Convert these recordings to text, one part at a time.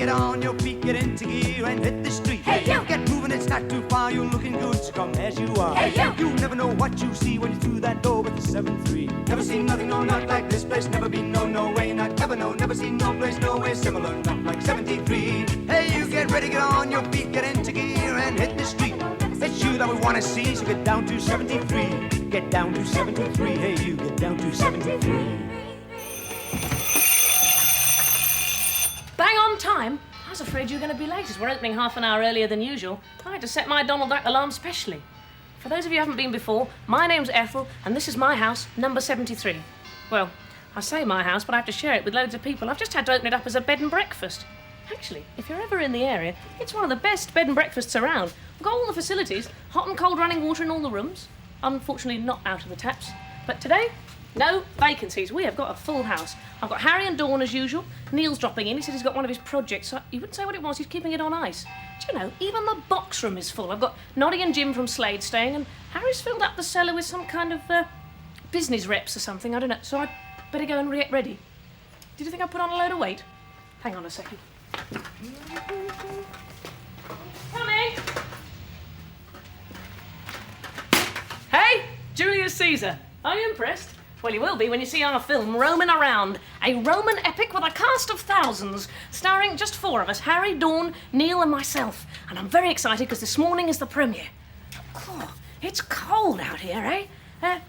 get on your feet, get into gear and hit the street. Hey, you! Get moving, it's not too far, you're looking good, so come as you are. Hey, you! You never know what you see when you're through that door with the 7-3. Never seen nothing, no, not like this place. Never been, no way, not ever, no. Never seen no place, no way similar, not like 73. Hey, you get ready, get on your feet, get into gear and hit the street. It's you that we want to see, so get down to 73. Get down to 73, hey, you get down to 73. Bang on time? I was afraid you were going to be late, as we're opening half an hour earlier than usual. I had to set my Donald Duck alarm specially. For those of you who haven't been before, my name's Ethel, and this is my house, number 73. Well, I say my house, but I have to share it with loads of people. I've just had to open it up as a bed and breakfast. Actually, if you're ever in the area, it's one of the best bed and breakfasts around. We've got all the facilities, hot and cold running water in all the rooms. Unfortunately, not out of the taps. But today, no vacancies. We have got a full house. I've got Harry and Dawn as usual. Neil's dropping in. He said he's got one of his projects. So he wouldn't say what it was. He's keeping it on ice. Do you know, even the box room is full. I've got Noddy and Jim from Slade staying, and Harry's filled up the cellar with some kind of business reps or something. I don't know. So I'd better go and get ready. Did you think I put on a load of weight? Hang on a second. Coming! Hey, Julius Caesar. Are you impressed? Well, you will be when you see our film, Roman Around, a Roman epic with a cast of thousands, starring just 4 of us, Harry, Dawn, Neil and myself. And I'm very excited because this morning is the premiere. Oh, it's cold out here, eh? Why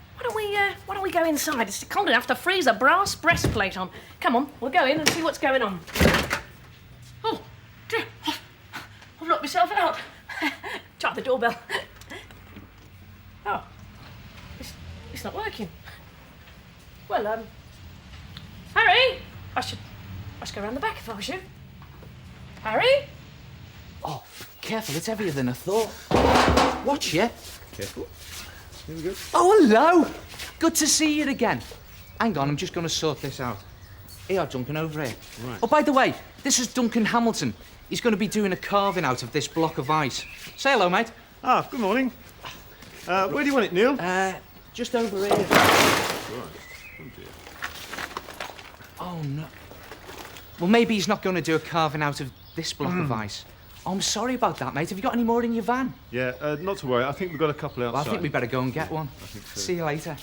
don't we go inside? It's cold enough to freeze a brass breastplate on. Come on, we'll go in and see what's going on. Oh, dear. I've locked myself out. Try the doorbell. Oh, it's not working. Well, Harry! I should go around the back if I was you. Harry? Oh, careful, it's heavier than I thought. Watch you. Careful. Here we go. Oh, hello! Good to see you again. Hang on, I'm just going to sort this out. Here, Duncan, over here. Right. Oh, by the way, this is Duncan Hamilton. He's going to be doing a carving out of this block of ice. Say hello, mate. Ah, good morning. Where do you want it, Neil? Just over here. Right. Oh, dear. Oh, no. Well, maybe he's not going to do a carving out of this block of ice. Oh, I'm sorry about that, mate. Have you got any more in your van? Yeah, not to worry. I think we've got a couple outside. Well, I think we better go and get one. I think so. See you later.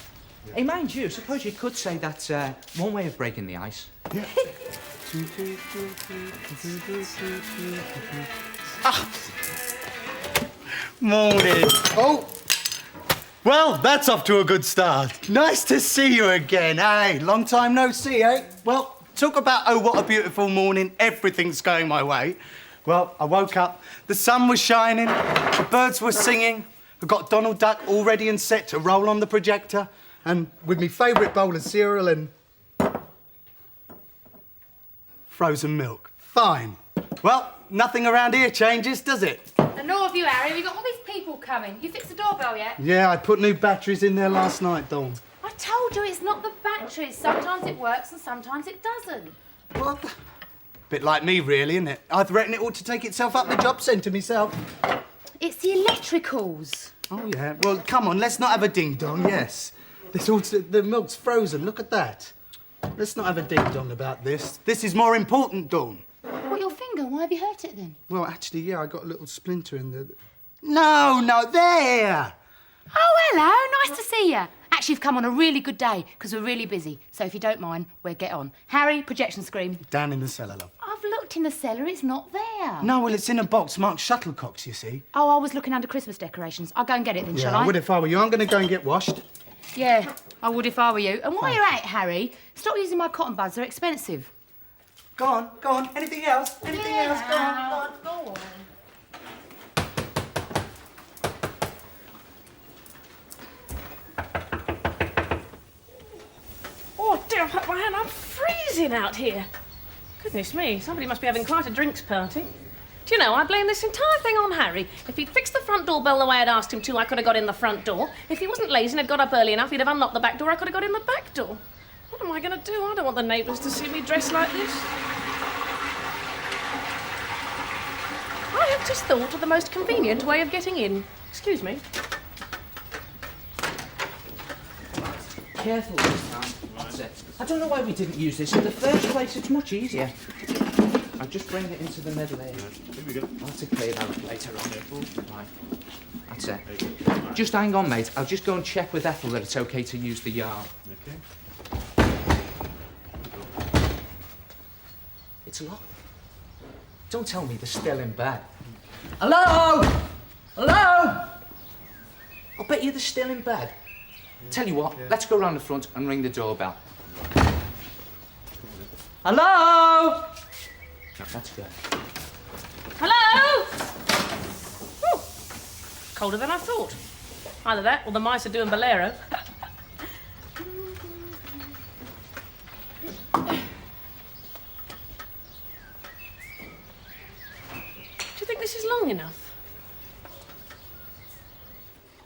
Yeah. Hey, mind you, suppose you could say that's one way of breaking the ice. Yeah. Morning. Oh. Well, that's off to a good start. Nice to see you again, eh? Long time no see, eh? Well, talk about, oh, what a beautiful morning. Everything's going my way. Well, I woke up, the sun was shining, the birds were singing. I've got Donald Duck all ready and set to roll on the projector, and with me favourite bowl of cereal and frozen milk. Fine. Well, nothing around here changes, does it? And nor have you, Harry. We've got all these people coming. You fixed the doorbell yet? Yeah, I put new batteries in there last night, Dawn. I told you it's not the batteries. Sometimes it works and sometimes it doesn't. What? Bit like me, really, isn't it? I reckon it ought to take itself up the job centre myself. It's the electricals. Oh, yeah. Well, come on, let's not have a ding-dong, yes. The milk's frozen, look at that. Let's not have a ding-dong about this. This is more important, Dawn. What, your finger? Why have you hurt it then? Well, actually, yeah, I got a little splinter in the... No, there! Oh, hello. Nice to see you. Actually, you've come on a really good day because we're really busy. So if you don't mind, we'll get on. Harry, projection screen. Down in the cellar, love. I've looked in the cellar. It's not there. No, well, it's in a box marked shuttlecocks, you see. Oh, I was looking under Christmas decorations. I'll go and get it then, shall I? I would if I were you. I'm going to go and get washed. Yeah, I would if I were you. And while you're at it, Harry, stop using my cotton buds. They're expensive. Go on. Anything else? Anything else? Go on. Go on. Oh, dear, I've hurt my hand. I'm freezing out here. Goodness me, somebody must be having quite a drinks party. Do you know, I blame this entire thing on Harry. If he'd fixed the front doorbell the way I'd asked him to, I could have got in the front door. If he wasn't lazy and had got up early enough, he'd have unlocked the back door, I could have got in the back door. What am I going to do? I don't want the neighbours to see me dressed like this. I have just thought of the most convenient way of getting in. Excuse me. Careful this time. That's it. I don't know why we didn't use this in the first place. It's much easier. I'll just bring it into the middle here. Here we go. I'll have to clear that later on. Right. That's it. Just hang on, mate. I'll just go and check with Ethel that it's okay to use the yard. Okay. It's locked. Don't tell me they're still in bed. Hello? Hello? I'll bet you they're still in bed. Tell you what, let's go round the front and ring the doorbell. Hello? No, that's good. Hello? Ooh, colder than I thought. Either that or the mice are doing bolero. Do you think this is long enough?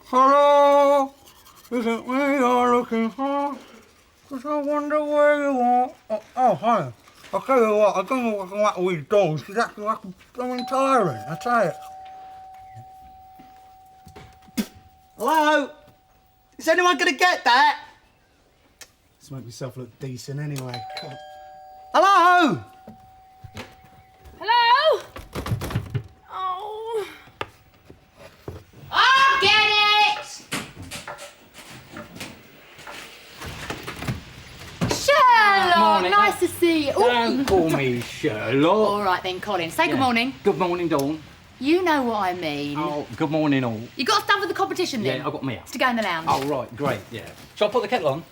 Hello, is it me you're looking for? 'Cause I wonder where you are. Oh, hi. I'll tell you what, I don't know what's like with these dogs. She's acting like a blooming tyrant, I tell you. Hello? Is anyone going to get that? Let's make myself look decent anyway. God. Hello? Hello? Oh. I'll get it! Sherlock, Morning. nice to see you. Ooh. Don't call me Sherlock. All right then, Colin. Say good morning. Good morning, Dawn. You know what I mean. Oh, good morning, all. You got stuff for the competition then? Yeah, I got me out. It's to go in the lounge. Oh, right, great, yeah. Shall I put the kettle on?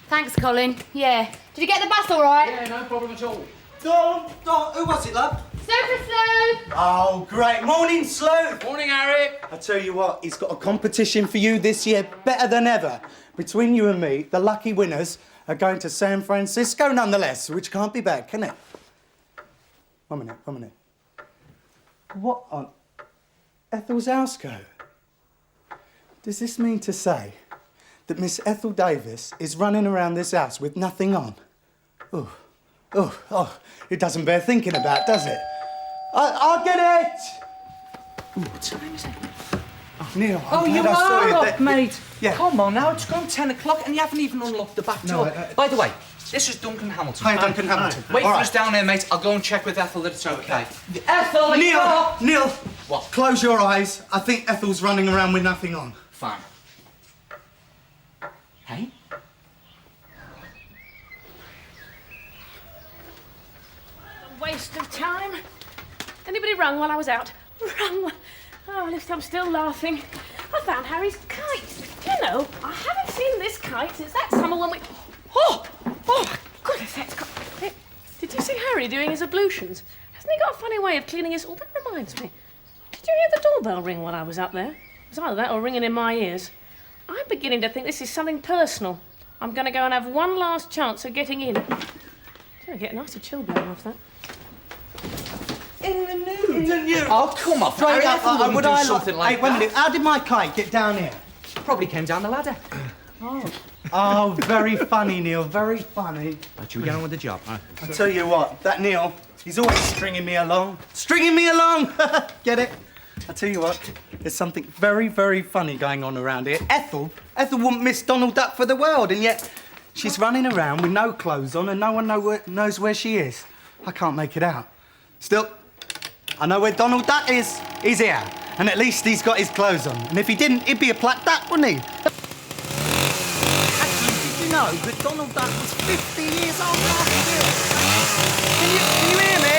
Thanks, Colin. Yeah. Did you get the bus all right? Yeah, no problem at all. Dawn, who was it, love? Supersleuth! Oh, great. Morning, Sleuth. Morning, Harry. I tell you what, he's got a competition for you this year, better than ever. Between you and me, the lucky winners are going to San Francisco nonetheless, which can't be bad, can it? 1 minute. What on Ethel's house go? Does this mean to say that Miss Ethel Davis is running around this house with nothing on? Oh, it doesn't bear thinking about, does it? I'll get it! What time is it? Neil, Oh, I'm you glad I saw are you. up, mate. Yeah. Come on now, it's gone 10 o'clock and you haven't even unlocked the back No, door. By the way, this is Duncan Hamilton. Hi, Duncan Hamilton. Wait All for right. us down here, mate. I'll go and check with Ethel that it's okay. Ethel, are you up? Neil! What? Close your eyes. I think Ethel's running around with nothing on. Fine. Hey? A waste of time. Anybody rung while I was out? Rung. Oh, at least I'm still laughing. I found Harry's kite. Do you know, I haven't seen this kite since that summer when we... Oh my goodness, that's got... Did you see Harry doing his ablutions? Hasn't he got a funny way of cleaning his... Oh, that reminds me. Did you hear the doorbell ring while I was up there? It was either that or ringing in my ears. I'm beginning to think this is something personal. I'm going to go and have one last chance of getting in. I'm going to get a nicer chill blowing off that. In the news, didn't you? Oh, come on. Harry, Ethel wouldn't do something like Hey, wait a that. minute. How did my kite get down here? Probably came down the ladder. Oh, very funny, Neil. Very funny. Right, should we get on with the job? I tell you what, that Neil, he's always stringing me along. Stringing me along! Get it? I tell you what, there's something very, very funny going on around here. Ethel wouldn't miss Donald Duck for the world, and yet she's running around with no clothes on and no one knows where she is. I can't make it out. Still, I know where Donald Duck is. He's here. And at least he's got his clothes on. And if he didn't, he'd be a black duck, wouldn't he? Actually, did you know that Donald Duck was 50 years old last year? Can you hear me?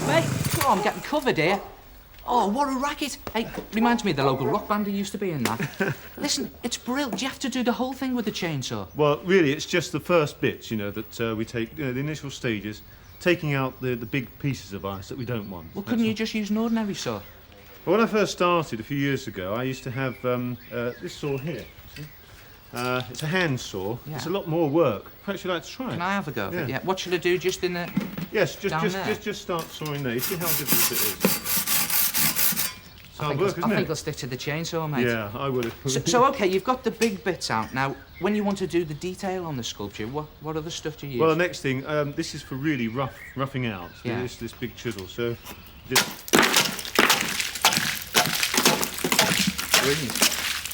Mate, oh, I'm getting covered here. Oh, what a racket. Hey, reminds me of the local rock band who used to be in that. Listen, it's brilliant. Do you have to do the whole thing with the chainsaw? Well, really, it's just the first bits, you know, that we take, the initial stages, taking out the big pieces of ice that we don't want. Well, couldn't you just use an ordinary saw? Well, when I first started a few years ago, I used to have this saw here. See? It's a hand saw. Yeah. It's a lot more work. Perhaps you'd like to try it. Can I have a go? Yeah. Yeah. What should I do? Just in the... Yes, Down there? just start sawing there. You see how difficult it is. It's hard work, isn't I it? think I'll stick to the chainsaw, mate. Yeah, I would have. So, okay, you've got the big bits out. Now, when you want to do the detail on the sculpture, what other stuff do you use? Well, the next thing, this is for really roughing out. Yeah. This big chisel. So, just Brilliant.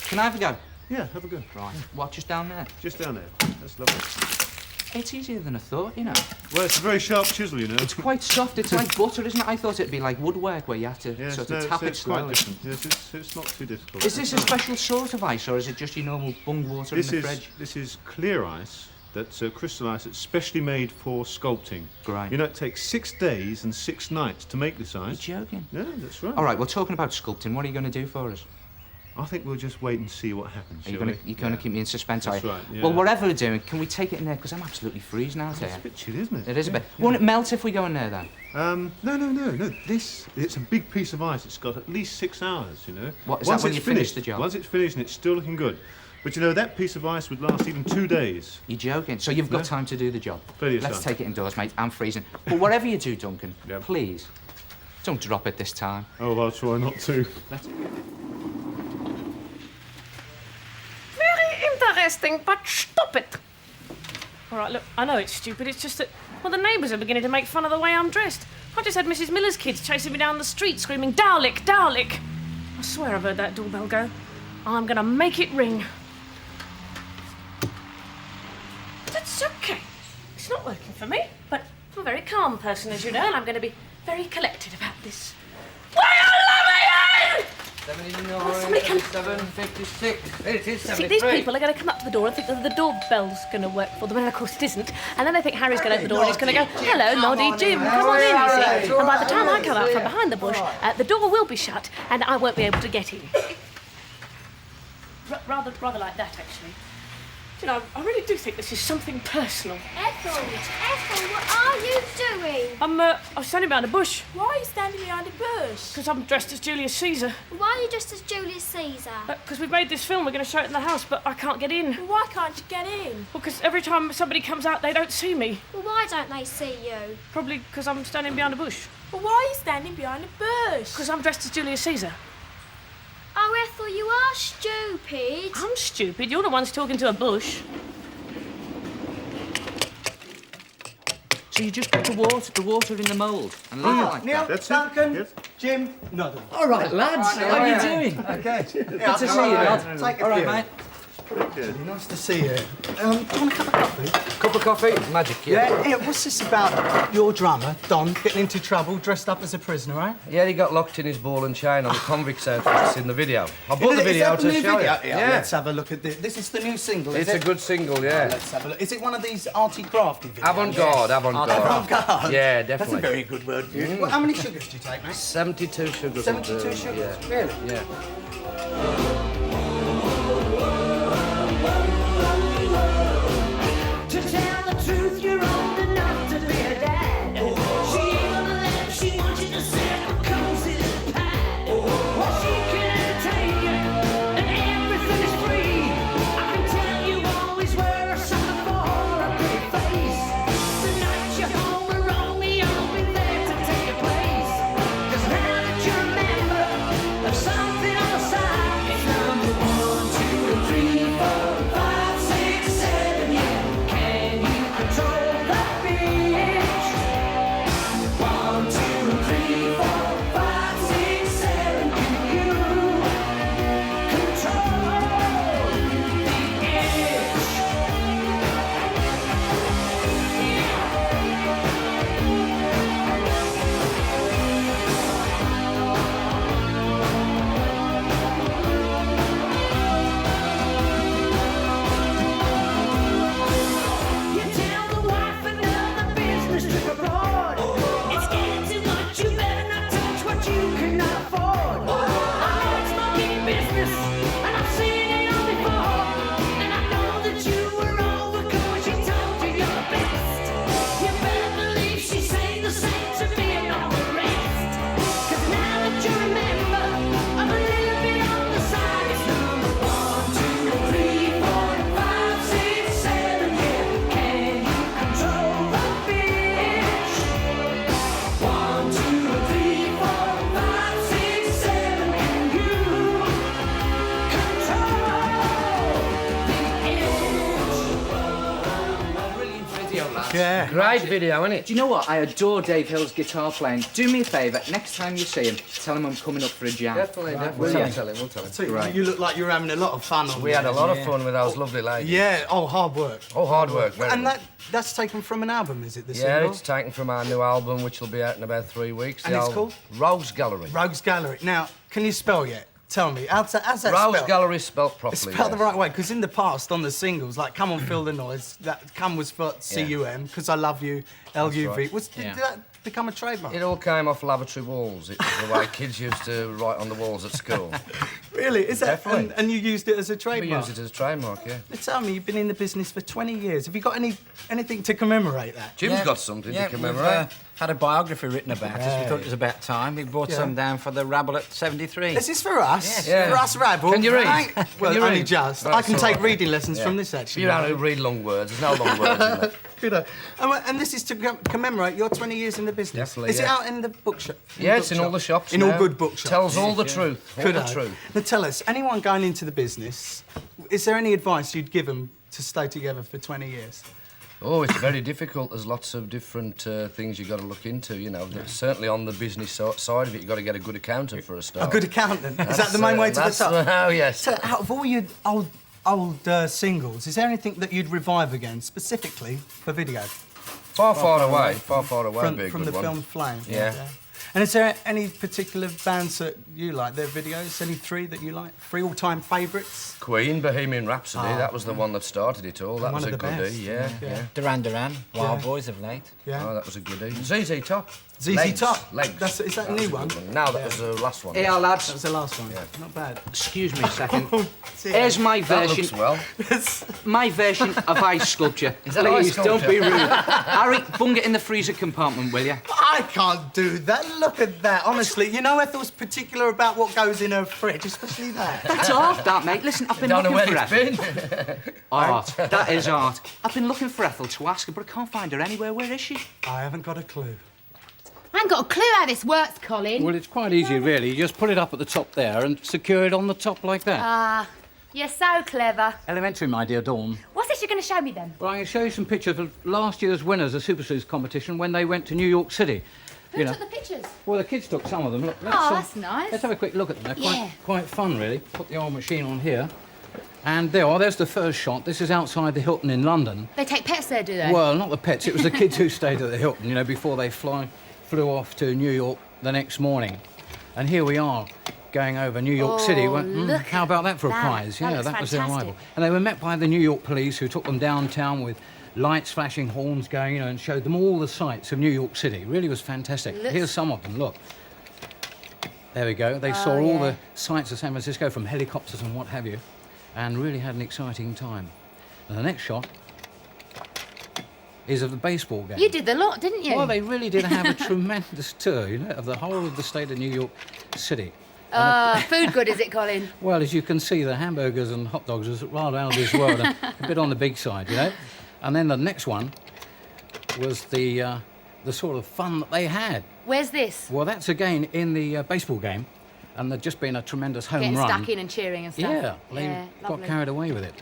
Can I have a go? yeah, have a go. Right. What, just down there? Just down there. That's lovely. It's easier than I thought, you know. Well, it's a very sharp chisel, you know. It's quite soft. It's like butter, isn't it? I thought it'd be like woodwork where you have to Yes, sort no, of tap it it's quite slowly. different. Yes, it's not too difficult. Is this a special sort of ice, or is it just your normal bung water in the fridge? This is clear ice that's crystal ice. It's specially made for sculpting. Great. You know, it takes 6 days and 6 nights to make this ice. You're joking? Yeah, that's right. All right, well, talking about sculpting, what are you going to do for us? I think we'll just wait and see what happens. Are you shall going we? to keep me in suspense, are That's you? right, yeah. Well, whatever we're doing, can we take it in there? Because I'm absolutely freezing out It's here. a bit chilly, isn't it? It is a Yeah, bit. Won't it melt if we go in there, then? No. It's a big piece of ice. It's got at least 6 hours, you know. What, is Once that when it's you finish finished, the job? Once it's finished and it's still looking good. But you know, that piece of ice would last even 2 days. You're joking. So you've got Yeah. time to do the job. Plenty of Let's time. take it indoors, mate. I'm freezing. But whatever you do, Duncan, Yeah. please, don't drop it this time. Oh, I'll try not to. Very interesting, but stop it. All right, look, I know it's stupid. It's just that, well, the neighbours are beginning to make fun of the way I'm dressed. I just had Mrs. Miller's kids chasing me down the street screaming, Dalek, Dalek. I swear I've heard that doorbell go. I'm going to make it ring. That's okay. It's not working for me, but I'm a very calm person, as you know, and I'm going to be very collected about this. Why are you loving it? 756. It is See, these people are going to come up to the door and think that the doorbell's going to work for them, and of course it isn't. And then they think Harry's going to open the door and he's going to go, hello, Noddy, Jim, come on in, you see. And by the time I come out from behind the bush, the door will be shut and I won't be able to get in. Rather like that, actually. You know, I really do think this is something personal. Ethel, what are you doing? I'm standing behind a bush Why are you standing behind a bush? because I'm dressed as Julius Caesar. Why are you dressed as Julius Caesar? Because we've made this film, we're going to show it in the house, but I can't get in. Well, why can't you get in? Well, because every time somebody comes out, they don't see me. Well, why don't they see you? Probably because I'm standing behind a bush. Well, why are you standing behind a bush? Because I'm dressed as Julius Caesar. Oh, Ethel, you are stupid. I'm stupid. You're the ones talking to a bush. So you just put the water in the mould and leave it like Neil, that? That's it. Duncan, Yes. Jim, Noddy. All right, lads. How are you doing? Okay. Good to see you, lad. Take a All right, few. mate. Nice to see you. Do you want a cup of coffee? Cup of coffee? Magic, Yeah, what's this about your drummer, Don, getting into trouble dressed up as a prisoner, right? Yeah, he got locked in his ball and chain on the convict's outfit. It's in the video. I brought the video Is that to the new show video? you. Yeah, let's have a look at this. This is the new single, is It's it? a good single, yeah. Let's have a look. Is it one of these arty crafty videos? Avant-garde, avant-garde. Avant-garde? Yeah, That's a definitely. very good word for you. Well, how many sugars do you take, mate? 72 sugars. 72 sugars? Yeah. Really? Yeah. To tell the truth, you're old enough to be a dad. She ain't gonna let she wants you to sit a cozy little pad. Well, she can entertain you, and everything is free. I can tell you always were a sucker for a pretty face. The night you're home around me, I'll be there to take your place. 'Cause now that you're a member of something on the side, it's not Yeah. Great video, isn't it? Do you know what? I adore Dave Hill's guitar playing. Do me a favour, next time you see him, tell him I'm coming up for a jam. Definitely. Will We'll you? tell him. Right. You look like you're having a lot of fun on We had a this. lot of fun with those lovely ladies. Yeah, hard work. Oh, hard work. Very And much. that's taken from an album, is it, the Yeah, single? it's taken from our new album, which will be out in about 3 weeks. And The it's album- called? Rogues Gallery. Rogues Gallery. Now, can you spell yet? Tell me, how's that Rogues spelled? Gallery spelt It's properly. spelled the yes. right way, because in the past, on the singles, like Come On Feel the Noise, that Come was spelled C-U-M, Because I Love You, L-U-V. right. Did that become a trademark? It all came off lavatory walls. It was the way kids used to write on the walls at school. Really? Is that? Definitely. And you used it as a We trademark? used it as a trademark, yeah. Tell me, you've been in the business for 20 years. Have you got anything to commemorate that? Jim's got something to We've commemorate. had a biography written about us. We thought it was about time. We brought some down for the rabble at 73. Is this for us? Yes. Yeah. For us, Rabble? Can you read? Right? Well, you only read? just. That's I can all take right. reading lessons Yeah. from this, actually. You don't read long words. There's no long words in there. Good. And this is to commemorate your 20 years in the business. Definitely, Is it yeah. out in the bookshop? Yeah, it's in all the shops In now. all good bookshops. Tells all the truth. All Good. the truth. Now tell us, anyone going into the business, is there any advice you'd give them to stay together for 20 years? Oh, it's very difficult. There's lots of different things you've got to look into, you know. Certainly on the business side of it, you've got to get a good accountant for a start. A good accountant. Is that the main way to the that's top? Oh, yes. So, out of all your old singles, is there anything that you'd revive again, specifically for video? Far away. Would be a From good the one. film Flame? Yeah. And is there any particular bands that you like, their videos? Any three that you like? Three all-time favourites? Queen, Bohemian Rhapsody, Oh, that was the one that started it all. That One was of a the goodie, best. yeah. Duran Duran, Wild Boys of late. Yeah. Oh, that was a goodie. ZZ Top. ZZ Legs, Top? Legs. Is that a new was one? good No, that was the last one. Here, That lads, was the last one. Not bad. excuse me a second. Dear. Here's my That version. looks well. My version of ice sculpture. Is that ice Please, don't sculpture? be rude. Harry, bung it in the freezer compartment, will you? I can't do that. Look at that. Honestly, you know Ethel's particular about what goes in her fridge, especially that. That's art, that, mate. Listen, I've been Don't know looking where for it's Ethel. been. Art. That is art. I've been looking for Ethel to ask her, but I can't find her anywhere. Where is she? I haven't got a clue. I ain't got a clue how this works, Colin. Well, it's quite easy, really. You just put it up at the top there and secure it on the top like that. You're so clever. Elementary, my dear Dawn. What's this you're going to show me then? Well, I'm going to show you some pictures of last year's winners of Supersleuth competition when they went to New York City. Who took the pictures? Well, the kids took some of them. Look, That's nice. Let's have a quick look at them. They're Yeah. quite fun, really. Put the old machine on here. And there are. There's the first shot. This is outside the Hilton in London. They take pets there, do they? Well, not the pets. It was the kids who stayed at the Hilton, you know, before they flew off to New York the next morning. And here we are, going over New York City. Look How about that for a that. prize? That Yeah, looks that was their fantastic. arrival. And they were met by the New York police, who took them downtown with lights flashing, horns going, you know, and showed them all the sights of New York City. Really was fantastic. Looks- Here's some of them, look. There we go. They saw all the sights of San Francisco from helicopters and what have you, and really had an exciting time. And the next shot is of the baseball game. You did the lot, didn't you? Well, they really did have a tremendous tour, you know, of the whole of the state of New York City. Food good, is it, Colin? Well, as you can see, the hamburgers and hot dogs was rather out of this world, a bit on the big side, you know. And then the next one was the sort of fun that they had. Where's this? Well, that's again in the baseball game, and there'd just been a tremendous home Getting run. stuck in and cheering and stuff. Yeah, they got lovely. carried away with it.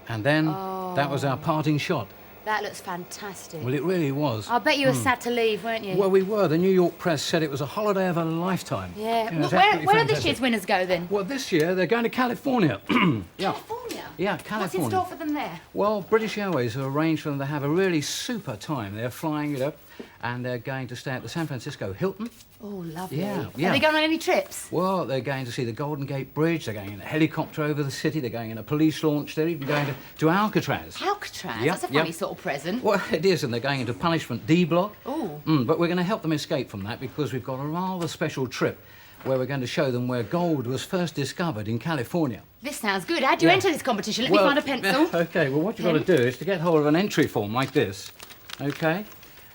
And then that was our parting shot. That looks fantastic. Well, it really was. I bet you were sad to leave, weren't you? Well, we were. The New York press said it was a holiday of a lifetime. yeah. You know, it's Where absolutely do this fantastic. year's winners go then? Well, this year they're going to California. Yeah. California? Yeah, What's in California. store for them there? Well, British Airways have arranged for them to have a really super time. They're flying it up, and they're going to stay at the San Francisco Hilton. Oh, lovely. Yeah, Are yeah. they going on any trips? Well, they're going to see the Golden Gate Bridge. They're going in a helicopter over the city. They're going in a police launch. They're even going to Alcatraz. Alcatraz? Yeah, That's a yeah. funny sort of present. Well, it is, and they're going into Punishment D Block. Oh. But we're going to help them escape from that because we've got a rather special trip where we're going to show them where gold was first discovered in California. This sounds good. How do you enter this competition? Let me find a pencil. OK, well, what you've got to do is to get hold of an entry form like this, OK?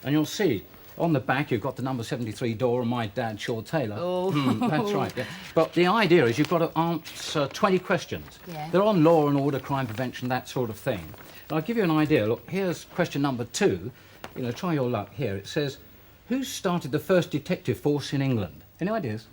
And you'll see, on the back, you've got the number 73 door and my dad, Shaw Taylor. Oh. That's right, yeah. But the idea is you've got to answer 20 questions. Yeah. They're on law and order, crime prevention, that sort of thing. And I'll give you an idea. Look, here's question number 2. You know, try your luck here. It says, who started the first detective force in England? Any ideas?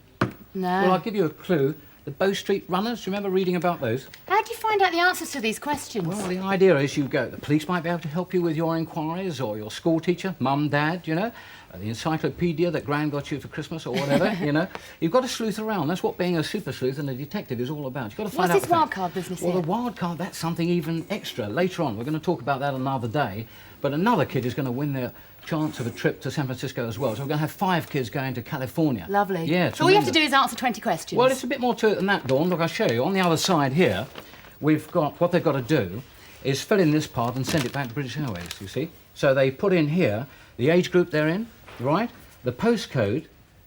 No. Well, I'll give you a clue. The Bow Street Runners, do you remember reading about those? How do you find out the answers to these questions? Well, the idea is you go, the police might be able to help you with your inquiries, or your school teacher, mum, dad, you know, the encyclopedia that Gran got you for Christmas or whatever, you know. You've got to sleuth around. That's what being a super sleuth and a detective is all about. You've got to find out. What's this wild card business Well, here? the wild card, that's something even extra. Later on, we're going to talk about that another day. But another kid is going to win their chance of a trip to San Francisco as well. So we're going to have 5 kids going to California. Lovely. Yeah, So all you have to tremendous. do is answer 20 questions. Well, it's a bit more to it than that, Dawn. Look, I'll show you. On the other side here, we've got, what they've got to do is fill in this part and send it back to British Airways, you see. So they put in here the age group they're in, right? The postcode,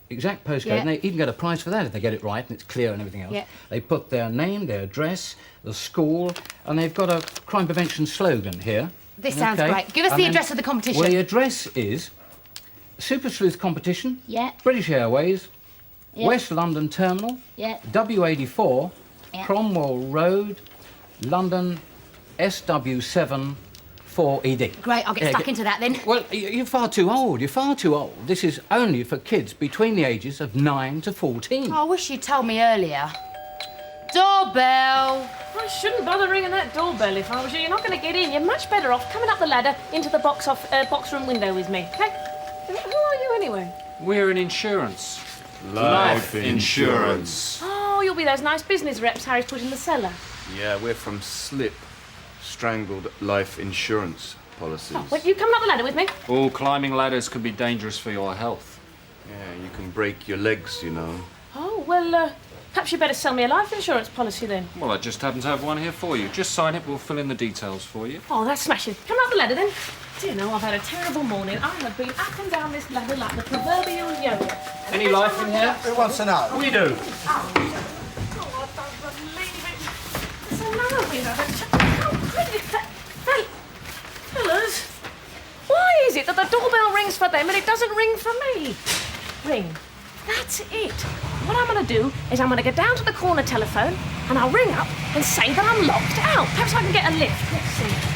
exact postcode, Yeah. and they even get a prize for that if they get it right and it's clear and everything else. Yeah. They put their name, their address, the school, and they've got a crime prevention slogan here. This sounds Okay? great. Give us And the then- address of the competition. Well, the address is Super Sleuth Competition, Yeah. British Airways, Yeah. West London Terminal, Yeah. W84, Yeah. Cromwell Road, London, SW7 4ED. Great, I'll get stuck into that then. Well, you're far too old. You're far too old. This is only for kids between the ages of 9 to 14. Oh, I wish you'd told me earlier. Doorbell. I shouldn't bother ringing that doorbell if I was you. You're not going to get in. You're much better off coming up the ladder into the box room window with me, okay? Who are you anyway? We're in insurance. Life insurance. Oh, you'll be those nice business reps Harry's put in the cellar. Yeah, we're from SLIP, Strangled Life Insurance Policies. Oh, well, you coming up the ladder with me? All climbing ladders can be dangerous for your health. Yeah, you can break your legs, you know. Oh, well, perhaps you better sell me a life insurance policy then. Well, I just happen to have one here for you. Just sign it, we'll fill in the details for you. Oh, that's smashing. Come up the ladder then. Do you know, I've had a terrible morning. I have been up and down this ladder like the proverbial yo-yo. Any life in here? Who wants to know? We do. Oh, I don't believe it. There's another window. Hey, fellas, why is it that the doorbell rings for them and it doesn't ring for me? Ring. That's it. What I'm going to do is I'm going to go down to the corner telephone and I'll ring up and say that I'm locked out. Perhaps I can get a lift. Let's see.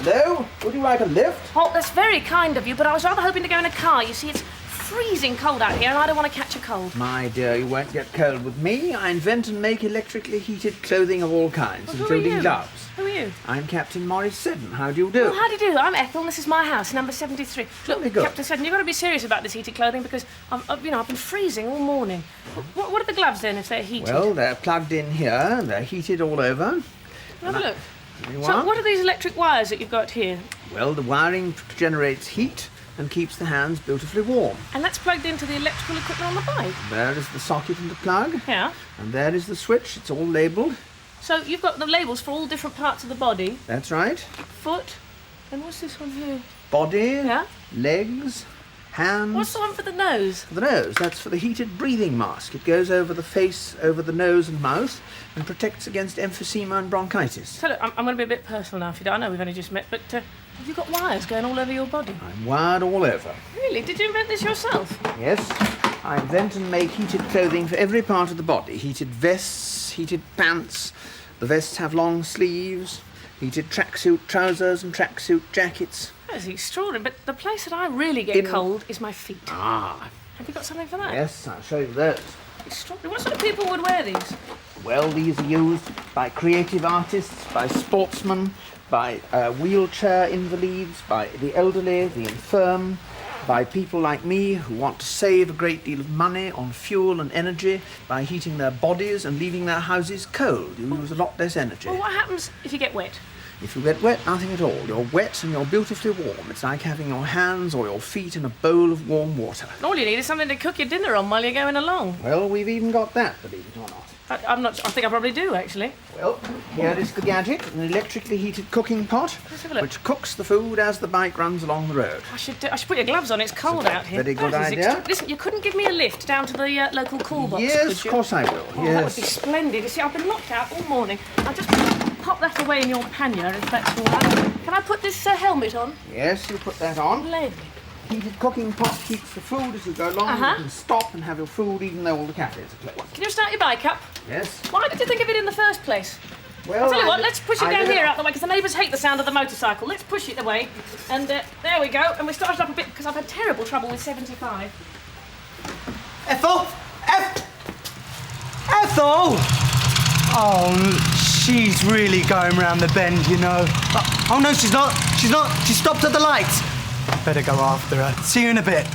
Hello? Would you like a lift? Oh, that's very kind of you, but I was rather hoping to go in a car. You see, it's freezing cold out here and I don't want to catch a cold. My dear, you won't get cold with me. I invent and make electrically heated clothing of all kinds, Well, who are including you? gloves. Who are you? I'm Captain Maurice Seddon. How do you do? Well, how do you do? I'm Ethel and this is my house, number 73. Jolly Look, good. Captain Seddon, you've got to be serious about this heated clothing because I've been freezing all morning. What are the gloves then if they're heated? Well, they're plugged in here. They're heated all over. Have a look. There you So are. what are these electric wires that you've got here? Well, the wiring generates heat and keeps the hands beautifully warm. And that's plugged into the electrical equipment on the bike? There is the socket and the plug. Yeah. And there is the switch. It's all labelled. So you've got the labels for all different parts of the body. That's right. Foot. And what's this one here? Body, Yeah. legs, hands. What's the one for the nose? For the nose, that's for the heated breathing mask. It goes over the face, over the nose and mouth, and protects against emphysema and bronchitis. So look, I'm going to be a bit personal now if you don't. I know we've only just met, but have you got wires going all over your body? I'm wired all over. Really? Did you invent this yourself? Yes, I invent and make heated clothing for every part of the body. Heated vests, heated pants. The vests have long sleeves. Heated tracksuit trousers and tracksuit jackets. That's extraordinary, but the place that I really get cold is my feet. Ah. Have you got something for that? Yes, I'll show you those. Extraordinary. What sort of people would wear these? Well, these are used by creative artists, by sportsmen, by wheelchair invalids, by the elderly, the infirm, by people like me who want to save a great deal of money on fuel and energy by heating their bodies and leaving their houses cold. You use a lot less energy. Well, what happens if you get wet? If you get wet, nothing at all. You're wet and you're beautifully warm. It's like having your hands or your feet in a bowl of warm water. All you need is something to cook your dinner on while you're going along. Well, we've even got that, believe it or not. I'm not. I think I probably do actually. Well, here is the gadget, an electrically heated cooking pot, Let's have a look. which cooks the food as the bike runs along the road. I should put your gloves on. It's cold out here. Very good That is idea. Listen, you couldn't give me a lift down to the local call box, Yes, could of you? course I will. Oh, that would be Yes. splendid. You see, I've been locked out all morning. I'll just pop that away in your pannier if that's all right. Can I put this helmet on? Yes, you put that on. Lovely. Heated cooking pot heats the food as you go along. Uh-huh. You can stop and have your food even though all the cafes are closed. Can you start your bike up? Yes. Why did you think of it in the first place? Well, I'll tell you I what, did- let's push it I down did here out the way because the neighbours hate the sound of the motorcycle. Let's push it away. And there we go. And we started up a bit because I've had terrible trouble with 75. Ethel! Ethel! Oh, she's really going round the bend, you know. Oh, no, she's not. She's not. She stopped at the lights. I better go after her. See you in a bit.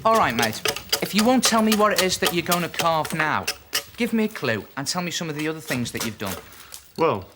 All right, mate. If you won't tell me what it is that you're going to carve now, give me a clue and tell me some of the other things that you've done. Well,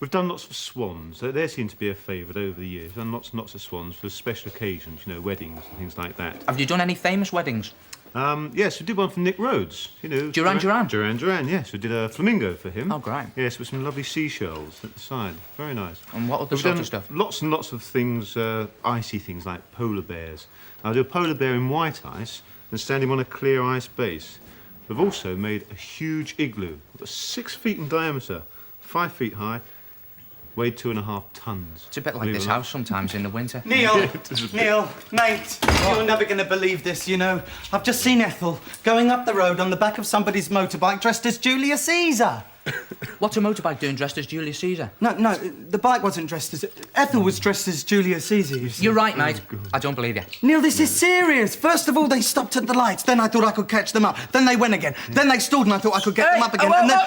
we've done lots of swans. They seem to be a favourite over the years. We've done lots and lots of swans for special occasions, you know, weddings and things like that. Have you done any famous weddings? Yes, we did one for Nick Rhodes, you know. Duran Duran? Duran Duran, yes. We did a flamingo for him. Oh, great. Yes, with some lovely seashells at the side. Very nice. And what other We've sort done of stuff? Lots and lots of things, icy things like polar bears. I'll do a polar bear in white ice and stand him on a clear ice base. We've also made a huge igloo, 6 feet in diameter, 5 feet high, weighed 2.5 tons. It's a bit like this house sometimes in the winter. Neil, Neil, mate, you're never going to believe this, you know. I've just seen Ethel going up the road on the back of somebody's motorbike dressed as Julius Caesar. What's a motorbike doing dressed as Julius Caesar? No, the bike wasn't dressed as... Ethel was dressed as Julius Caesar, you see. You're right, mate. I don't believe you. Neil, this is serious. First of all, they stopped at the lights. Then I thought I could catch them up. Then they went again. Then they stalled and I thought I could get them up again. And then...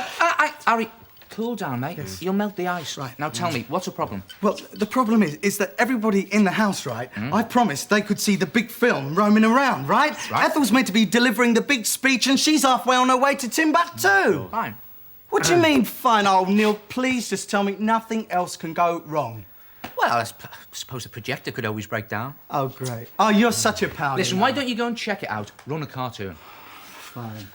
Harry, cool down, mate. Yes. You'll melt the ice. Right. Now tell me, what's the problem? Well, the problem is that everybody in the house, right, I promised they could see the big film roaming around, right? Ethel's meant to be delivering the big speech and she's halfway on her way to Timbuktu. Fine. What do you mean, fine? Oh, Neil, please just tell me nothing else can go wrong. Well, I suppose the projector could always break down. Oh, great. Oh, you're such a pal. Listen, why don't you go and check it out? Run a cartoon. Fine.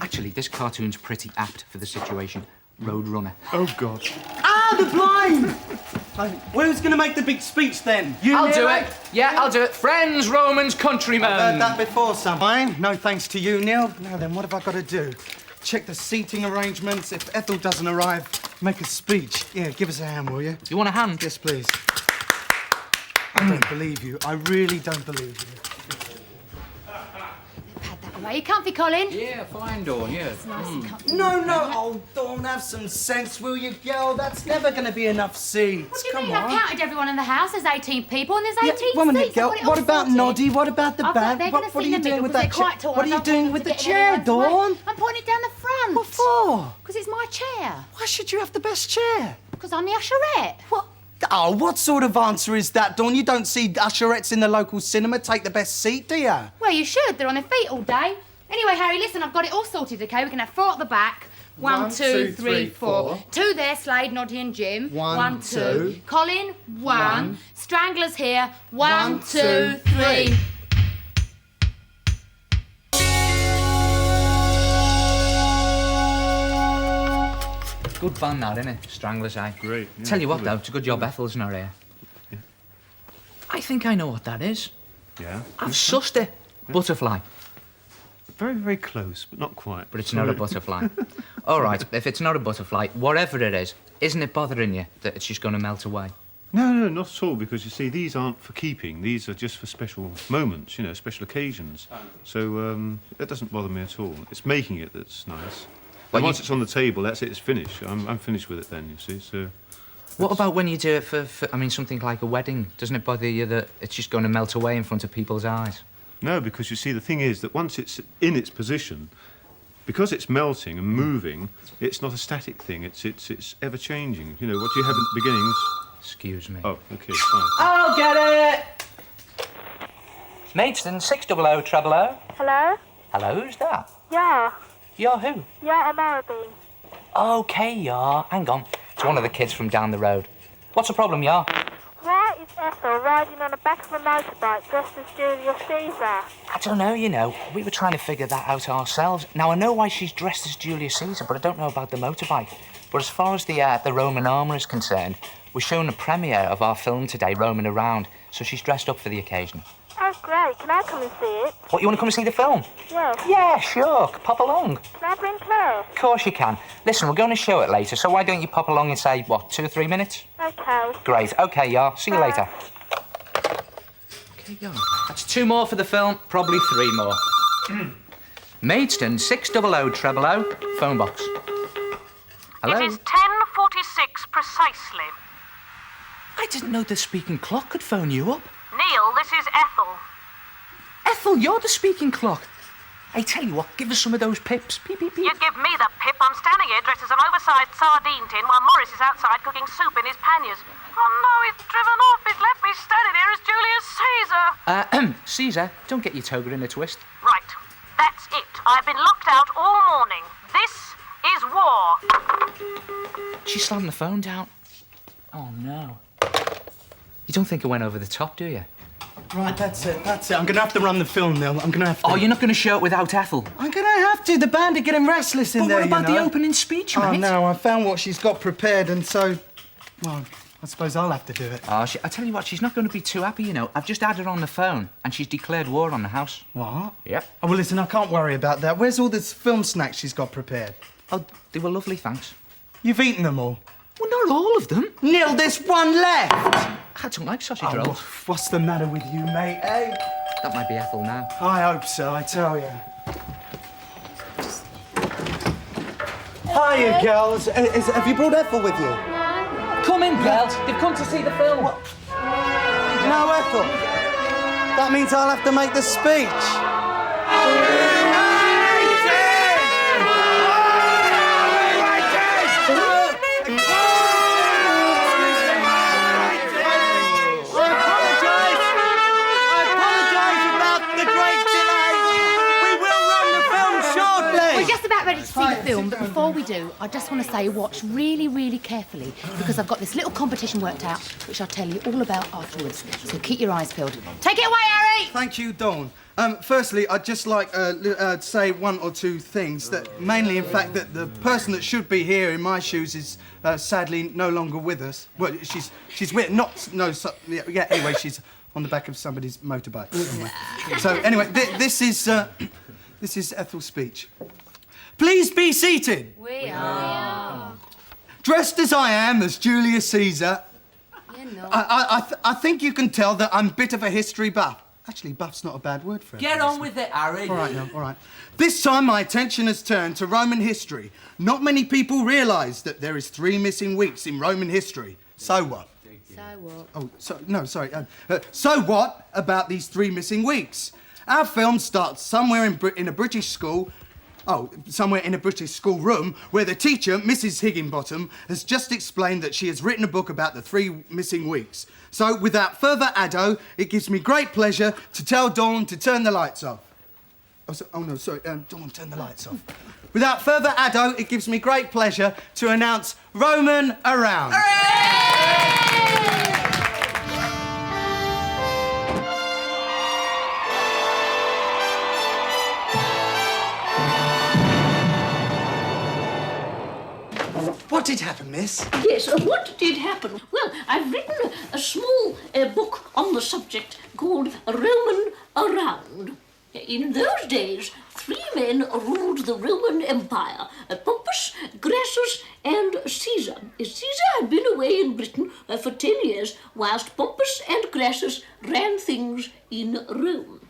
Actually, this cartoon's pretty apt for the situation. Roadrunner. Oh, God. Ah, the blind! Who's going to make the big speech, then? You, I'll Neil? do it. Yeah, I'll do it. Friends, Romans, countrymen. I've heard that before, son. Fine. No thanks to you, Neil. Now then, what have I got to do? Check the seating arrangements. If Ethel doesn't arrive, make a speech. Yeah, give us a hand, will you? You want a hand? Yes, please. I don't believe you. I really don't believe you. Are you comfy, Colin? Yeah, fine, Dawn, yeah. It's nice and comfy. No. Oh, Dawn, have some sense, will you, girl? That's never going to be enough seats. What do you Come mean? on. I've counted everyone in the house. There's 18 people and there's 18 1 minute, seats. girl. I've got it What all about sorted. Noddy? What about the I thought bag? they're What gonna are sit you in the doing middle with 'cause that they're chair? quite tall. What are I you don't doing want with them the to get in chair, anyone's way. Dawn? I'm pointing it down the front. What for? Because it's my chair. Why should you have the best chair? Because I'm the usherette. What? Oh, what sort of answer is that, Dawn? You don't see usherettes in the local cinema take the best seat, do you? Well, you should. They're on their feet all day. Anyway, Harry, listen, I've got it all sorted, OK? We can have 4 at the back. 1, 2, 3, 4. 2 there, Slade, Noddy and Jim. 1, 2. Colin, 1. Stranglers here. 1, 2, 3. Good fun, that, isn't it? Stranglers, eh? Great. Yeah, Tell you what, lovely. though, it's a good job Ethel's not here. Yeah. I think I know what that is. Yeah. I've sussed it. Butterfly. Very, very close, but not quite. But it's not a butterfly. All right, if it's not a butterfly, whatever it is, isn't it bothering you that it's just going to melt away? No, not at all, because you see, these aren't for keeping. These are just for special moments, you know, special occasions. So it doesn't bother me at all. It's making it that's nice. Well, And once it's on the table, that's it, it's finished. I'm finished with it then, you see, so... What about when you do it for, I mean, something like a wedding? Doesn't it bother you that it's just going to melt away in front of people's eyes? No, because you see, the thing is that once it's in its position, because it's melting and moving, it's not a static thing. It's ever changing. You know what you have at the beginnings. Excuse me. Oh, okay, fine. I'll get it. Maidstone 600 treble O. Hello? Hello, who's that? Yeah. Yeah, who? Yeah, I'm Araby. Okay, yeah. Hang on. It's one of the kids from down the road. What's the problem, yeah? Why is Ethel riding on the back of a motorbike dressed as Julius Caesar? I don't know, you know. We were trying to figure that out ourselves. Now, I know why she's dressed as Julius Caesar, but I don't know about the motorbike. But as far as the Roman armour is concerned, we're showing a premiere of our film today, Roaming Around, so she's dressed up for the occasion. Oh, great. Can I come and see it? What, you want to come and see the film? Yes. Yeah, sure. Pop along. Can I bring Claire? Of course you can. Listen, we're going to show it later, so why don't you pop along in, say, what, 2 or 3 minutes? Okay. Great. OK, yeah. See you later. OK, yeah. That's 2 more for the film, probably 3 more. Maidstone 600 treble O, phone box. Hello? It is 10:46 precisely. I didn't know the speaking clock could phone you up. Neil, this is Ethel. Ethel, you're the speaking clock. Hey, tell you what, give us some of those pips. Beep, beep, beep. You give me the pip. I'm standing here dressed as an oversized sardine tin while Maurice is outside cooking soup in his panniers. Oh, no, he's driven off. He's left me standing here as Julius Caesar. Caesar, don't get your toga in a twist. Right, that's it. I've been locked out all morning. This is war. She slammed the phone down. Oh, no. You don't think it went over the top, do you? Right, that's it. I'm going to have to run the film, Neil. I'm going to have to... Oh, you're not going to show it without Ethel? I'm going to have to. The band are getting restless in there, But what about you know? the opening speech, mate? Oh, no, I found what she's got prepared, and so... Well, I suppose I'll have to do it. Oh, I tell you what, she's not going to be too happy, you know. I've just had her on the phone, and she's declared war on the house. What? Yep. Oh, well, listen, I can't worry about that. Where's all this film snacks she's got prepared? Oh, they were lovely, thanks. You've eaten them all? Well, not all of them. Neil, there's one left! I don't like sausage rolls. What's the matter with you, mate, eh? That might be Ethel now. I hope so, I tell you. Hiya, girls. Have you brought Ethel with you? No. Come in, girls. They've come to see the film. What? No, Ethel. That means I'll have to make the speech. Ready to see the film, but before we do, I just want to say watch really, really carefully because I've got this little competition worked out, which I'll tell you all about afterwards. So keep your eyes peeled. Take it away, Harry! Thank you, Dawn. Firstly, I'd just like to say 1 or 2 things. That mainly, in fact, that the person that should be here in my shoes is sadly no longer with us. Well, she's with anyway, she's on the back of somebody's motorbike. Anyway. So anyway, this is Ethel's speech. Please be seated. We are. Dressed as I am, as Julius Caesar, I think you can tell that I'm a bit of a history buff. Actually, buff's not a bad word for it. Get on with it, Harry. All right, now, all right. This time my attention has turned to Roman history. Not many people realise that there is 3 missing weeks in Roman history. So what? So what? Oh, so what about these 3 missing weeks? Our film starts somewhere in a British school. Somewhere in a British schoolroom where the teacher, Mrs. Higginbottom, has just explained that she has written a book about the 3 missing weeks. So, without further ado, it gives me great pleasure to tell Dawn to turn the lights off. Dawn, turn the lights off. Without further ado, it gives me great pleasure to announce Roaming Around. Hooray! What did happen, miss? Yes, what did happen? Well, I've written a small book on the subject called Roaming Around. In those days, 3 men ruled the Roman Empire, Pompus, Crassus and Caesar. Caesar had been away in Britain for 10 years, whilst Pompus and Crassus ran things in Rome.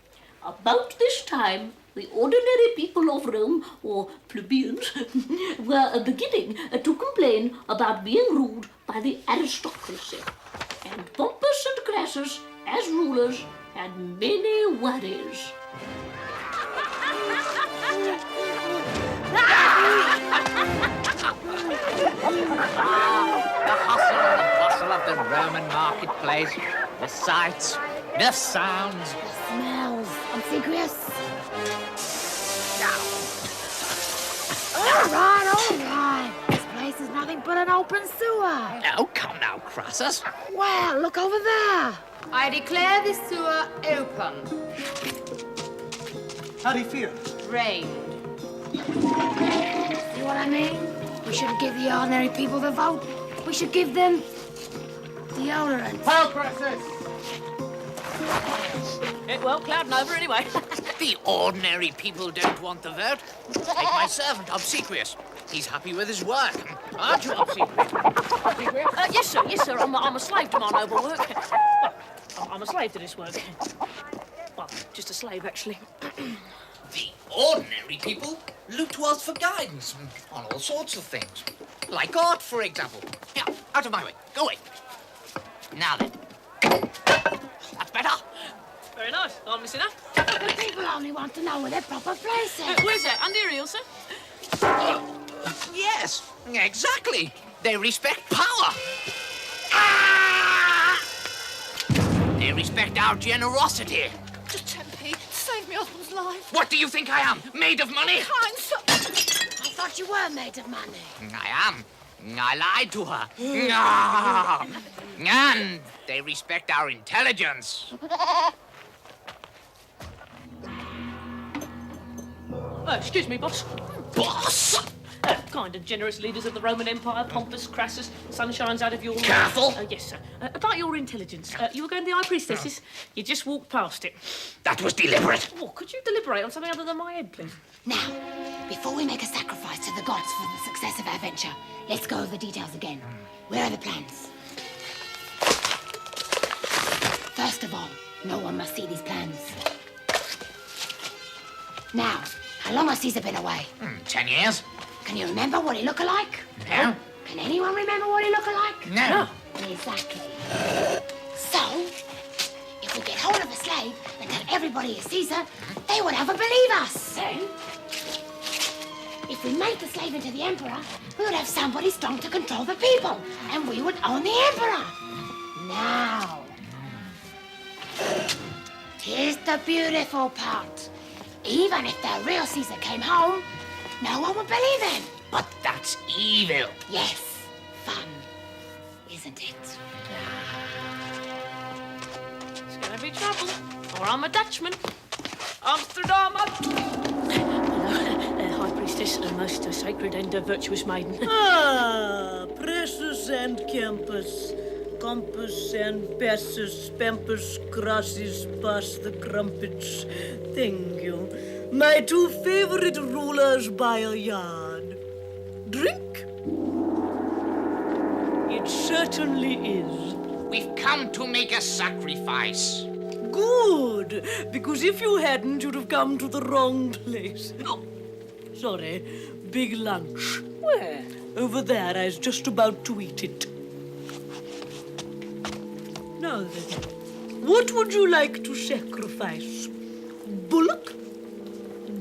About this time, the ordinary people of Rome, or plebeians, were beginning to complain about being ruled by the aristocracy. And Pompous and Crassus, as rulers, had many worries. The hustle and the bustle of the Roman marketplace, the sights, the sounds. The smells. Obsequious. All right. This place is nothing but an open sewer. Oh, come now, Crassus. Well, look over there. I declare this sewer open. How do you feel? Drained. See what I mean? We shouldn't give the ordinary people the vote. We should give them deodorant. Help, Crassus! Well, clouding over anyway. The ordinary people don't want the vote. Take my servant, Obsequious. He's happy with his work. Aren't you, Obsequious? Yes, sir. I'm a slave to my noble work. Well, I'm a slave to this work. Well, just a slave, actually. The ordinary people look to us for guidance on all sorts of things. Like art, for example. Now, out of my way. Go away. Now then. That's better. Very nice. I'm missing out. The people only want to know where their proper place is. Where's that? Under your heel, sir? Yes, exactly. They respect power. Ah! They respect our generosity. Just 10p. Save me husband's life. What do you think I am? Made of money? Kind sir. I thought you were made of money. I am. I lied to her. Ah! And they respect our intelligence. Excuse me, boss. Boss? Kind and generous leaders of the Roman Empire, Pompous, Crassus, sun shines out of your... Careful! Yes, sir. About your intelligence, you were going to the High Priestesses. You just walked past it. That was deliberate. Oh, could you deliberate on something other than my head, please? Now, before we make a sacrifice to the gods for the success of our venture, let's go over the details again. Where are the plans? First of all, no one must see these plans. Now, how long has Caesar been away? 10 years. Can you remember what he looked like? No. Can anyone remember what he looked like? No. Exactly. So, if we get hold of a slave and tell everybody is Caesar, they would never believe us. Then, if we make the slave into the emperor, we would have somebody strong to control the people, and we would own the emperor. Now, here's the beautiful part. Even if the real Caesar came home, no one would believe him. But that's evil. Yes, fun, isn't it? It's gonna be trouble, or I'm a Dutchman. Amsterdam! High Priestess, a most sacred and virtuous maiden. Pressus and Campus. Compass and Passus, Pampus, Crassus, Pass the Crumpets. Thank you. My two favorite rulers by a yard. Drink? It certainly is. We've come to make a sacrifice. Good, because if you hadn't, you'd have come to the wrong place. Oh, sorry, big lunch. Where? Over there, I was just about to eat it. Now then, what would you like to sacrifice? Bullock?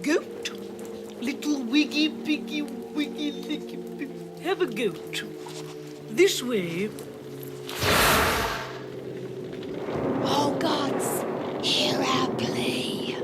Goat? Little wiggy, piggy, wiggy, licky, pig. Have a goat. This way. Oh, gods, hear our plea.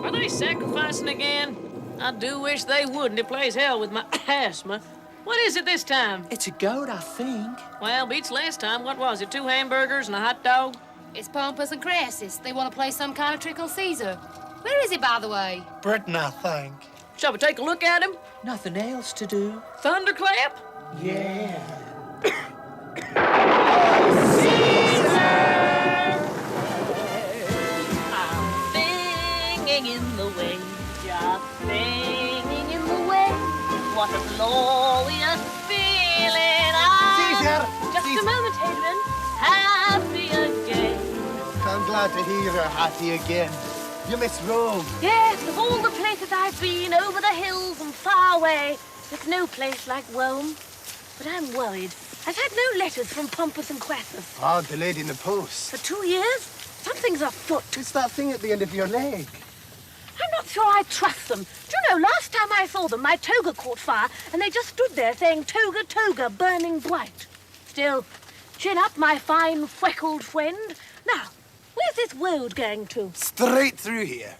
Are they sacrificing again? I do wish they would, and it plays hell with my asthma. What is it this time? It's a goat, I think. Well, beats last time. What was it, 2 hamburgers and a hot dog? It's Pompous and Crassus. They want to play some kind of trick on Caesar. Where is he, by the way? Britain, I think. Shall we take a look at him? Nothing else to do. Thunderclap? Yeah. I'm singing in the wind, just singing in the wind. What a glorious feeling! Caesar! Just Caesar. a moment, Adrian. Happy again. I'm glad to hear you're happy again. You miss Rome. Yes, of all the places I've been, over the hills and far away, there's no place like Rome. But I'm worried. I've had no letters from Pompous and Crassus. Oh, delayed in the post. For 2 years? Something's afoot. It's that thing at the end of your leg. I'm not sure I trust them. Do you know, last time I saw them, my toga caught fire, and they just stood there saying, toga, toga, burning bright. Still, chin up, my fine, freckled friend. Now, where's this road going to? Straight through here.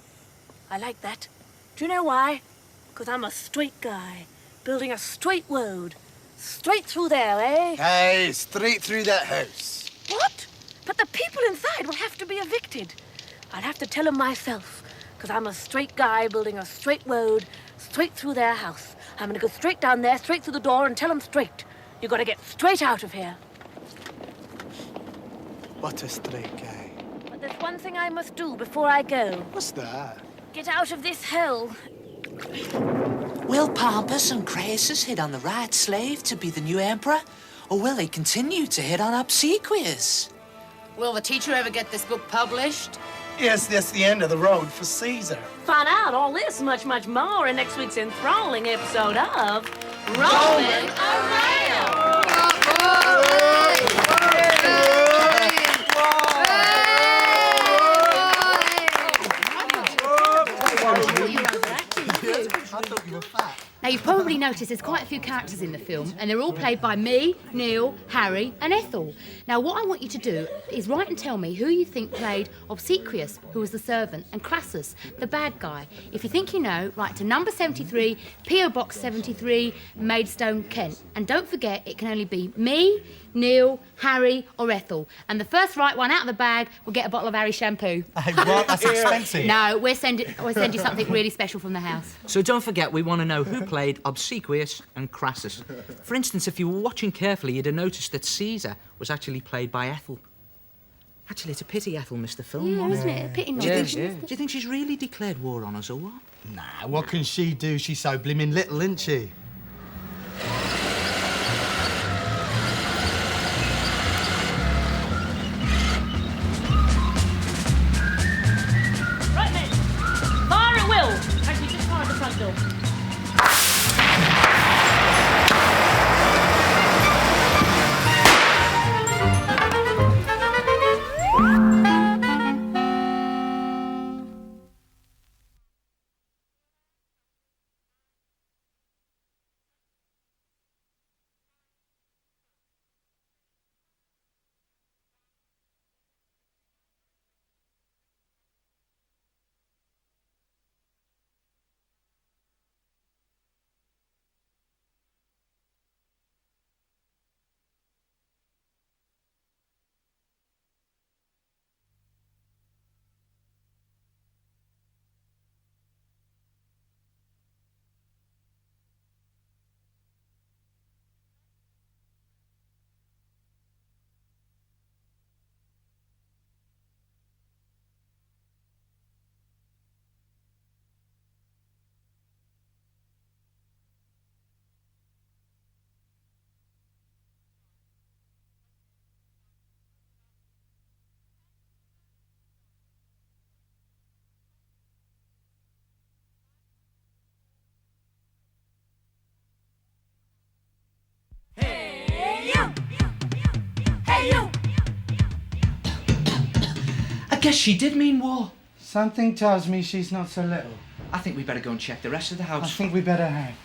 I like that. Do you know why? Because I'm a straight guy, building a straight road. Straight through there, eh? Hey, straight through that house. What? But the people inside will have to be evicted. I'll have to tell them myself, because I'm a straight guy building a straight road straight through their house. I'm going to go straight down there, straight through the door, and tell them straight. You've got to get straight out of here. What a straight guy. But there's one thing I must do before I go. What's that? Get out of this hell. Will Pompous and Crassus hit on the right slave to be the new emperor? Or will they continue to hit on Obsequious? Will the teacher ever get this book published? Yes, that's the end of the road for Caesar. Find out all this much, much more in next week's enthralling episode of Rolling Around. Now, you've probably noticed there's quite a few characters in the film, and they're all played by me, Neil, Harry, and Ethel. Now, what I want you to do is write and tell me who you think played Obsequious, who was the servant, and Crassus, the bad guy. If you think you know, write to number 73, P.O. Box 73, Maidstone, Kent. And don't forget, it can only be me, Neil, Harry, or Ethel. And the first right one out of the bag will get a bottle of Harry shampoo. Hey, what? That's expensive. No, we'll send you something really special from the house. So don't forget, we want to know who played Obsequious and Crassus. For instance, if you were watching carefully, you'd have noticed that Caesar was actually played by Ethel. Actually, it's a pity Ethel missed the film, Yeah, wasn't isn't it? A pity not. Do you think she's really declared war on us or what? Nah, what can she do? She's so blimmin' little, isn't she? Right then, fire at will. Actually, just fire at the front door. I guess she did mean war. Something tells me she's not so little. I think we better go and check the rest of the house. I think we better hang.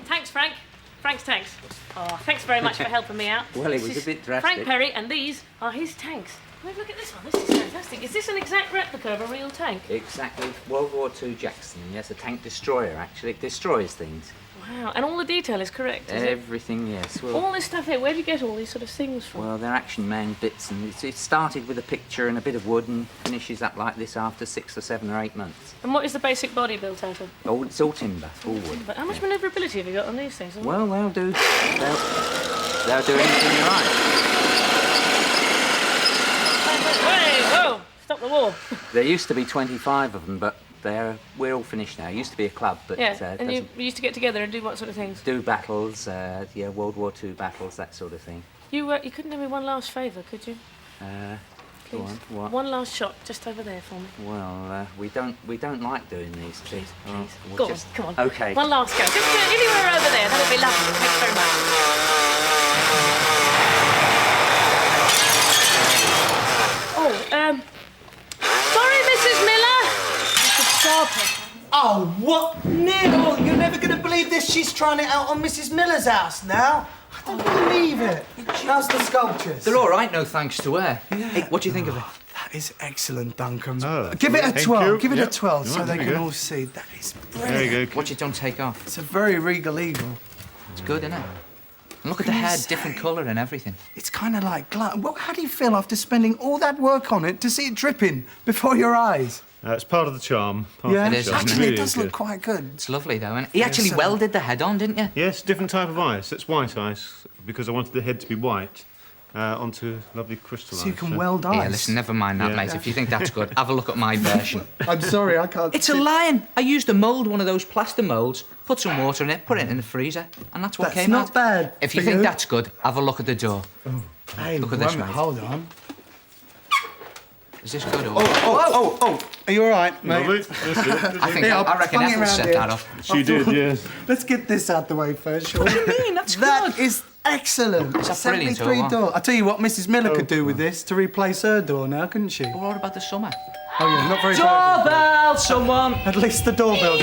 Thanks, Frank. Frank's tanks. Oh, thanks very much for helping me out. Well, it was This a bit is drastic. Frank Perry, and these are his tanks. Have a look at this one. This is fantastic. Is this an exact replica of a real tank? Exactly. World War II Jackson. Yes, a tank destroyer, actually. It destroys things. Wow, and all the detail is correct, is it? Everything, yes. Well, All this stuff here, where do you get all these sort of things from? well, they're action man bits, and it started with a picture and a bit of wood and finishes up like this after 6 or 7 or 8 months. And what is the basic body built out of? Oh, it's all timber, all wood. But how much manoeuvrability have you got on these things? Well, they'll do anything you like. Hey, whoa! Stop the war. There used to be 25 of them, but we're all finished now. It used to be a club, but Yeah, and you doesn't used to get together and do what sort of things? do battles, World War II battles, that sort of thing. You couldn't do me one last favour, could you? Go on, what? One last shot, just over there for me. Well, we don't like doing these. Please, We'll Go just... on, come on. Okay. One last go. Just anywhere over there. That'll be lovely. Thanks very much. Oh, sorry, Mrs. Miller. Stop it. Oh, what? Neil, you're never going to believe this. She's trying it out on Mrs. Miller's house now. I don't believe it. How's the sculptures? They're all right, no thanks to her. Yeah. Hey, what do you think of it? That is excellent, Duncan. Oh, give it a thank 12. you. Give it Yep. a 12 so Right, they there can you go. all see. That is brilliant. There you go. What you don't take off. It's a very regal eagle. It's good, isn't it? And look at the hair, different colour and everything. It's kind of like well, how do you feel after spending all that work on it to see it dripping before your eyes? It's part of the charm. Part Yeah, of the It is, charm. isn't actually, really it does is look good. quite good. It's lovely, though, and he Yeah, actually so- welded the head on, didn't you? Yes, different type of ice. It's white ice because I wanted the head to be white onto lovely crystal So you ice. can weld ice. Yeah, listen, never mind that, Yeah. mate. If you think that's good, have a look at my version. I'm sorry, I can't... It's a lion. I used a mould, one of those plaster moulds, put some water in it, put it in the freezer, and that's what That's came not out. bad If you for think you. that's good, have a look at the door. Hey, Look at this, wait a minute, mate. hold on. Is this good or... Oh, are you all right, mate? Lovely. That's it. I reckon Hang it Ethel around set here. that up. She did, yes. Let's get this out the way first, shall we? What do you mean? That's That good. is excellent. It's a brilliant 73 door. door. I tell you what, Mrs. Miller could do with this to replace her door now, couldn't she? But what about the summer? Oh yeah, not very Doorbell, someone! At least the doorbell.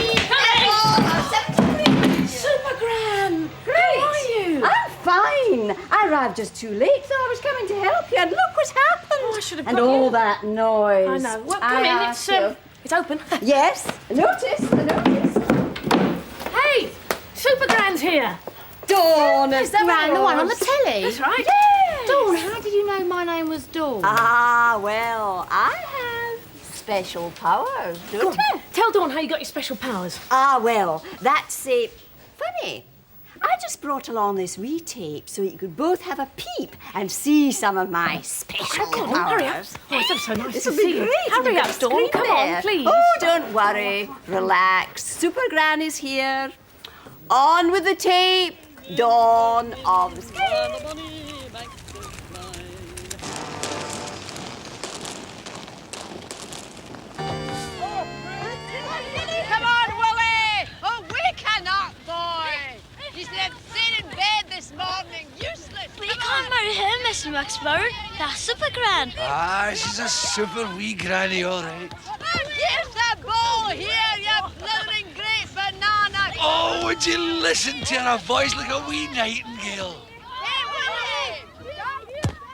Supergran! Great! How are you? I'm fine. I arrived just too late, so I was coming to help you, and look what's happened. Oh, I should have And got all you. that noise. I know. Well, I come in. asked you. It's open. Yes, the notice. Hey, Supergran's here. Dawn, Is that Gran, the one on the telly? That's right. Yes. Dawn, how did you know my name was Dawn? Ah, well, I have special powers, don't I? Tell Dawn how you got your special powers. Ah, well, that's funny. I just brought along this wee tape so you could both have a peep and see some of my special Come on, powers. hurry up. Oh, it's so nice This'll to be see you. great. Hurry You've up, got a Dawn. screen Come on, there. please. Oh, don't worry. Relax. Supergran is here. On with the tape. Dawn of the screen. Come on, Willie! Oh, we cannot, boy! She said sit in bed this morning, useless! But you can't marry her, Mr. Roxburgh. That's Supergran. Ah, she's a super wee granny, all right. Here's the ball here, you blithering great banana! Oh, would you listen to her voice like a wee nightingale? Hey, Willie!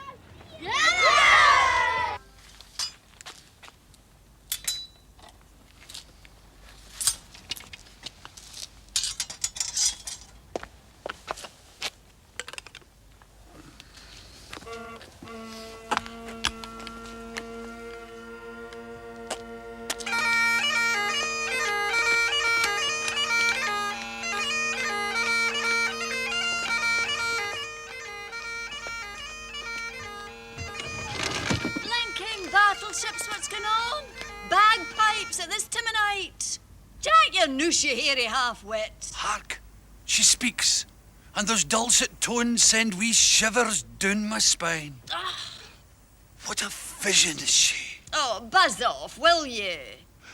Blinking battleships, what's going on? Bagpipes at this time of night. Jack, you noose, you hairy half-wit. Hark, she speaks, and those dulcet tones send wee shivers down my spine. What a vision is she? Oh, buzz off, will you?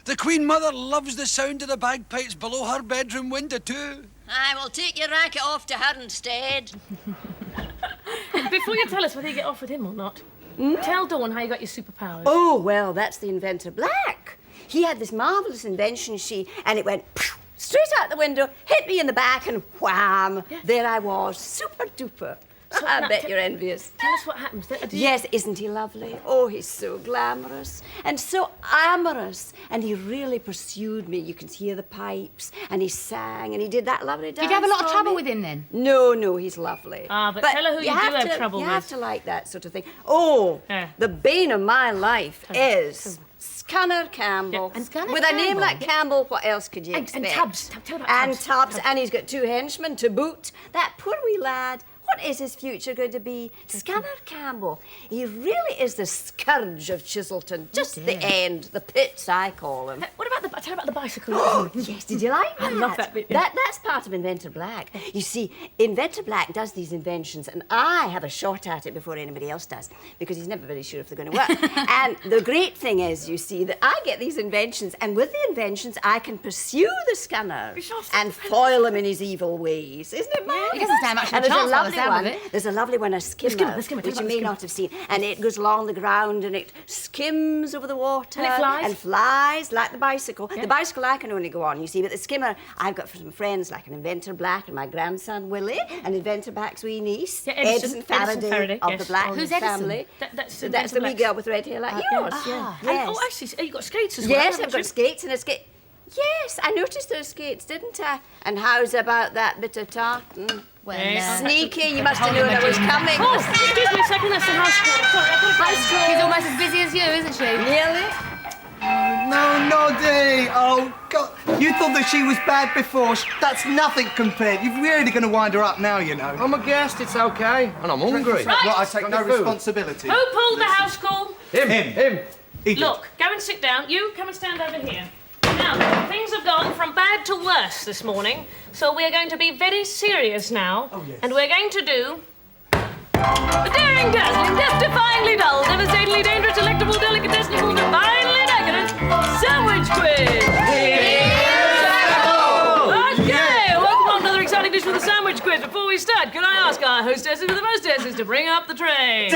The Queen Mother loves the sound of the bagpipes below her bedroom window too. I will take your racket off to her instead. Before you tell us whether you get off with him or not, tell Dawn how you got your superpowers. Oh, well, that's the inventor Black. He had this marvellous invention, and it went straight out the window, hit me in the back, and wham! There I was, super duper. So, I now, bet you're envious. Tell us what happens. Yes, isn't he lovely? Oh, he's so glamorous and so amorous. And he really pursued me. You could hear the pipes, and he sang, and he did that lovely dance. Did you have a lot of for trouble me. with him then? No, he's lovely. Ah, but tell her who you do have trouble You with. have to like that sort of thing. Oh, the bane of my life is Scanner Campbell. And Scanner With a name Campbell? like Campbell, what else could you And expect? Tubbs. Tell about And Tubbs. Tubbs, and he's got 2 henchmen to boot. That poor wee lad. What is his future going to be? Scanner Campbell. He really is the scourge of Chiselton. Just the end, the pits, I call him. What about the... tell you about the bicycle. Yes, did you like that? I love that bit. That's part of Inventor Black. You see, Inventor Black does these inventions, and I have a shot at it before anybody else does, because he's never really sure if they're going to work. And the great thing is, you see, that I get these inventions, and with the inventions, I can pursue the scunner and foil him in his evil ways. Isn't it, Mark? He doesn't stand much of a And there's a chance by the lovely sound of one. it. There's a lovely one, a skimmer, The skimmer, which you tell me may about not have seen. And it goes along the ground, and it skims over the water. And it flies? And flies like the bicycle. Yeah. The bicycle I can only go on, you see, but the skimmer, I've got some friends like an Inventor Black and my grandson Willie, and Inventor Black's wee niece, Edison Faraday of the Black Who's family. That's That's the wee girl with red hair like yours. Yeah. Yes. Oh, I see. So you've got skates as well. Yes, I've got skates and a skate. Yes, I noticed those skates, didn't I? And how's about that bit of tartan? Well, Sneaky, you must have known I was coming. Oh, excuse me a second, that's the house call. Sorry, High school. She's almost as busy as you, isn't she? Nearly. No, Noddy! Oh, God. You thought that she was bad before. That's nothing compared. You're really going to wind her up now, you know. I'm a guest, it's okay. And I'm hungry. Right. Well, I take no responsibility. Who pulled the house call? Him. Look, go and sit down. You come and stand over here. Now, things have gone from bad to worse this morning, so we're going to be very serious now. Oh, yes. And we're going to do the daring, dazzling, death-defyingly dull, devastatingly dangerous, delectable, delicatessable, divinely decadent sandwich quiz. Okay, welcome on to another exciting dish for the sandwich quiz. Before we start, could I ask our hostesses with the mostesses to bring up the tray?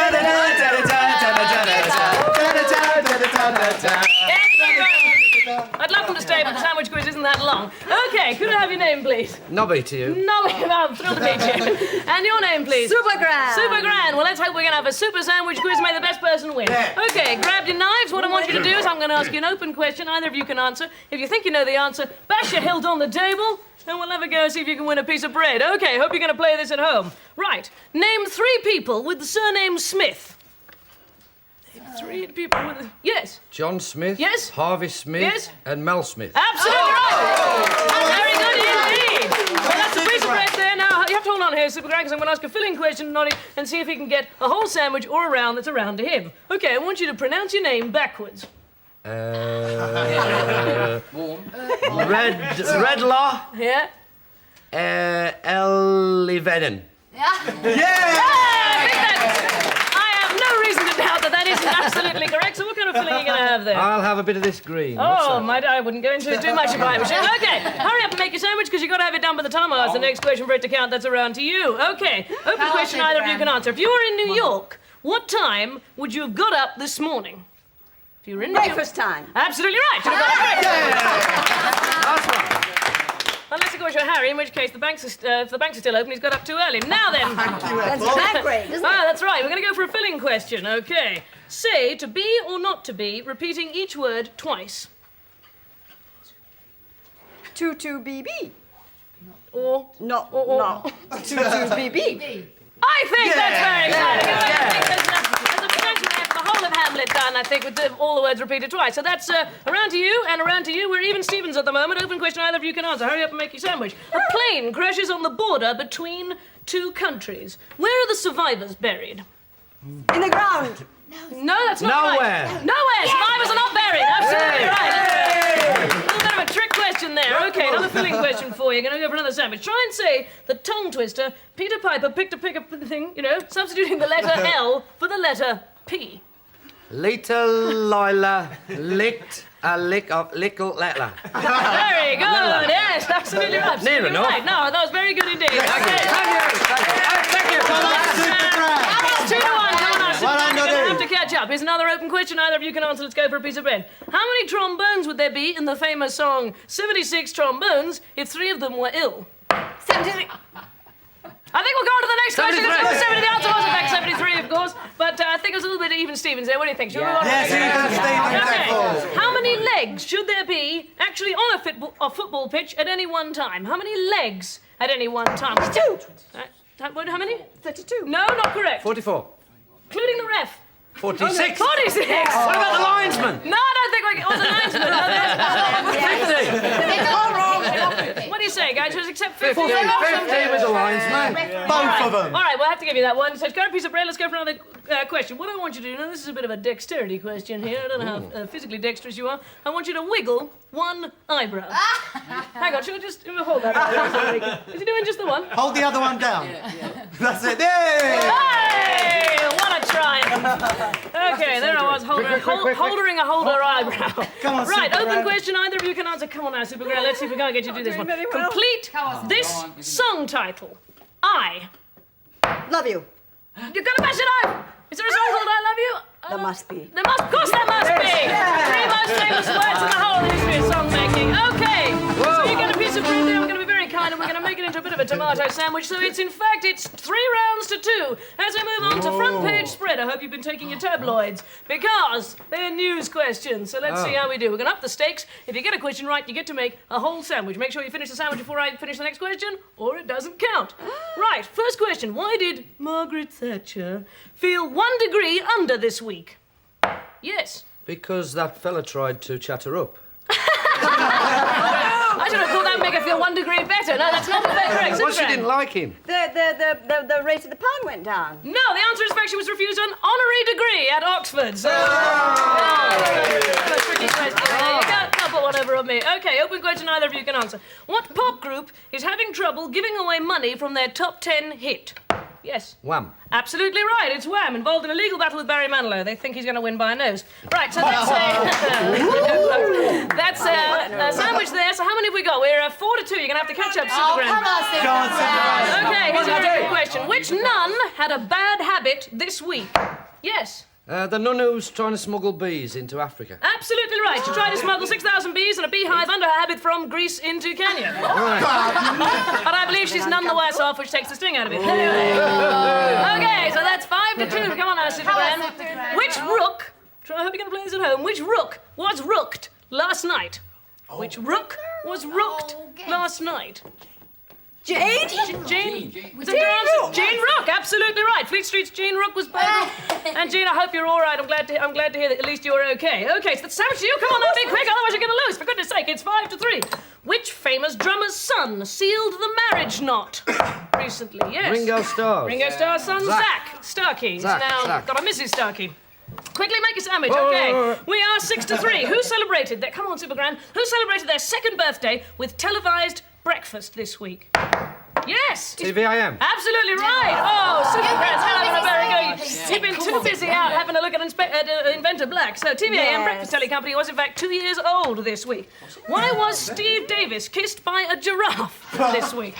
I'd love them to stay, but the sandwich quiz isn't that long. Okay, could I have your name, please? Nobby to you. No, I'm thrilled to meet you. And your name, please? Supergran. Supergran. Well, let's hope we're going to have a super sandwich quiz. May the best person win. Yeah. Okay, grab your knives. What I want you to do is I'm going to ask you an open question. Either of you can answer. If you think you know the answer, bash your hilt on the table, and we'll have a go see if you can win a piece of bread. Okay, hope you're going to play this at home. Right, name 3 people with the surname Smith. Name 3 people with the... Yes. John Smith. Yes. Harvey Smith. Yes. And Mel Smith. Absolutely right. Very good indeed. Well, that's a piece of bread there. Now, you have to hold on here, Supergran, because I'm going to ask a filling question to Noddy and see if he can get a whole sandwich or a round that's around to him. Okay, I want you to pronounce your name backwards. Redlaw. Yeah? Elivenen. I have no reason to doubt that isn't absolutely correct. So what kind of filling are you going to have there? I'll have a bit of this green. Oh, I wouldn't go into it too much if I was you. Okay, hurry up and make your sandwich because you've got to have it done by the time I ask the next question for it to count. That's around to you. Okay, open question either of you can answer. If you were in New York, what time would you have got up this morning? If you were in New York... Breakfast time. Absolutely right. You've got breakfast. That's right. Unless, of course, you're Harry, in which case if the banks are still open, he's got up too early. Now then. That's that great, isn't it? Ah, that's right. We're going to go for a filling question. Okay. Say to be or not to be, repeating each word twice. Tutu-BB. Or? Not. Tutu-BB. I think that's very exciting. I think there's a potential there for the whole of Hamlet done, I think, with all the words repeated twice. So that's around to you, and around to you. We're even Stevens at the moment. Open question either of you can answer. Hurry up and make your sandwich. A plane crashes on the border between 2 countries. Where are the survivors buried? In the ground. No, that's not right. Nowhere. Survivors are not buried. Absolutely right. A little bit of a trick question there. Okay, another filling question for you. Going to go for another sandwich. Try and say the tongue twister. Peter Piper picked a thing, substituting the letter L for the letter P. Little Lila licked a lick of lickle letter. Very good. Yes, absolutely right. Near enough. Right. No, that was very good indeed. Okay. Thank you. It's 2-1. Well done, You're going to Noddy. have to catch up. Here's another open question. Either of you can answer. Let's go for a piece of bread. How many trombones would there be in the famous song 76 trombones if 3 of them were ill? 73. I think we'll go on to the next question. 73. 70. The answer was in fact 73, of course. But I think it was a little bit even Stevens there. What do you think? Should we move on? Yes, Okay. How many legs should there be actually on a football pitch at any one time? How many legs at any one time? 32. How many? 32. No, not correct. 44. Including the ref. 46. 46! What about the linesman? No, I don't think we can. Oh, the linesman. No, They're all wrong. What do you say, guys? Just accept 50. 50 with the linesman. Both of them. All right, we'll have to give you that one. So, go a piece of bread. Let's go for another question. What I want you to do, now this is a bit of a dexterity question here, I don't know how physically dexterous you are. I want you to wiggle one eyebrow. Hang on, should I just hold that? Is he doing just the one? Hold the other one down. That's it. Yay! Hey! What a triumph! Okay, there I was, holding a holder eyebrow. Come on, right, Supergran. open question, either of you can answer. Come on now, Supergran, let's see if we can't get you to do this one. Complete this song title. I love you. You've got to match it up! Is there a song called I Love You? There must be. Of course there must be! Three most famous words in the whole history of song making. Okay, so you get a piece of bread there, we're going to be very kind, and we're going to make it into a bit of a tomato sandwich, so it's 3 rounds to 2. As we move on to front page spread, I hope you've been taking your tabloids, because they're news questions, so let's see how we do. We're going to up the stakes. If you get a question right, you get to make a whole sandwich. Make sure you finish the sandwich before I finish the next question, or it doesn't count. Right, first question. Why did Margaret Thatcher feel 1 degree under this week? Yes. Because that fella tried to chat her up. I should have thought that would make her feel 1 degree better. No, that's not correct. Well, she didn't like him. The rate of the pound went down. No, the answer is, in fact, she was refused an honorary degree at Oxford. So, tricky question. There you go. Can't put one over on me. Okay, open question neither of you can answer. What pop group is having trouble giving away money from their top 10 hit? Yes. Wham. Absolutely right, it's Wham, involved in a legal battle with Barry Manilow. They think he's going to win by a nose. Right, so that's a sandwich there. So how many have we got? We're 4-2. You're going to have to catch up, Supergran. Come on, Supergran. Okay, here's your question. Which nun had a bad habit this week? Yes. The nun who's trying to smuggle bees into Africa. Absolutely right. She tried to smuggle 6,000 bees and a beehive under her habit from Greece into Kenya. Right. But I believe she's none the worse off, which takes the sting out of it. Okay, so that's 5-2. Come on now, Supergran. Which rook, I hope you're going to play this at home, which rook was rooked last night? Which rook was rooked last night? Jane? Jane Rook, absolutely right. Fleet Street's Jane Rook was burgled. And Jane, I hope you're all right. I'm glad to hear that at least you're okay. Okay, so the sandwich to you. Come on now, be quick, otherwise you're going to lose. For goodness sake, it's 5-3. Which famous drummer's son sealed the marriage knot recently? Yes. Ringo Starr's. Ringo Starr's son, Zach Starkey. Zach. Got a Mrs. Starkey. Quickly make a sandwich, okay. We are 6-3. Who celebrated their, come on, Supergran, who celebrated their 2nd birthday with televised breakfast this week? Yes! TVIM. Absolutely right! Oh, Supergran's having a very good. You've been too busy out having a look at Inventor Black. So TVIM Breakfast Telly Company was in fact 2 years old this week. Why was Steve Davis kissed by a giraffe this week?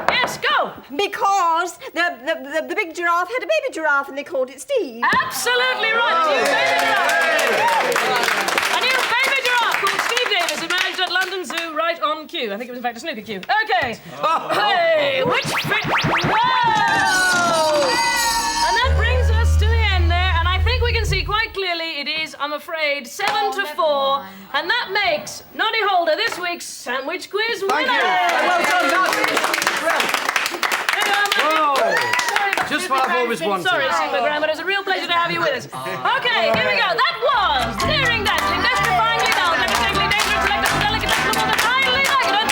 Yes, go! Because the big giraffe had a baby giraffe and they called it Steve. Absolutely right! New baby giraffe! A new baby giraffe called Steve Davis emerged at London Zoo right on cue. I think it was in fact a snooker cue. Okay. Hey, which Whoa! And that brings us to the end there, and I think we can see quite clearly it is, I'm afraid, 7-4, and that makes Noddy Holder this week's sandwich quiz winner. Thank you. Well done, Noddy. Just what I've always wanted. Sorry, Supergran, but it's a real pleasure to have you with us. Okay, here we go. That was Daring Dancing, Mystifyingly Dull, Devastatingly Dangerous, Selective, Delicate, Excellent, and Highly Decadent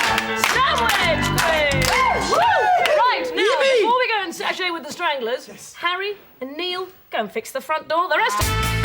Sandwich Quiz! Woo! Right, now, before we go and sashay with the Stranglers, Harry and Neil, go and fix the front door. The rest of...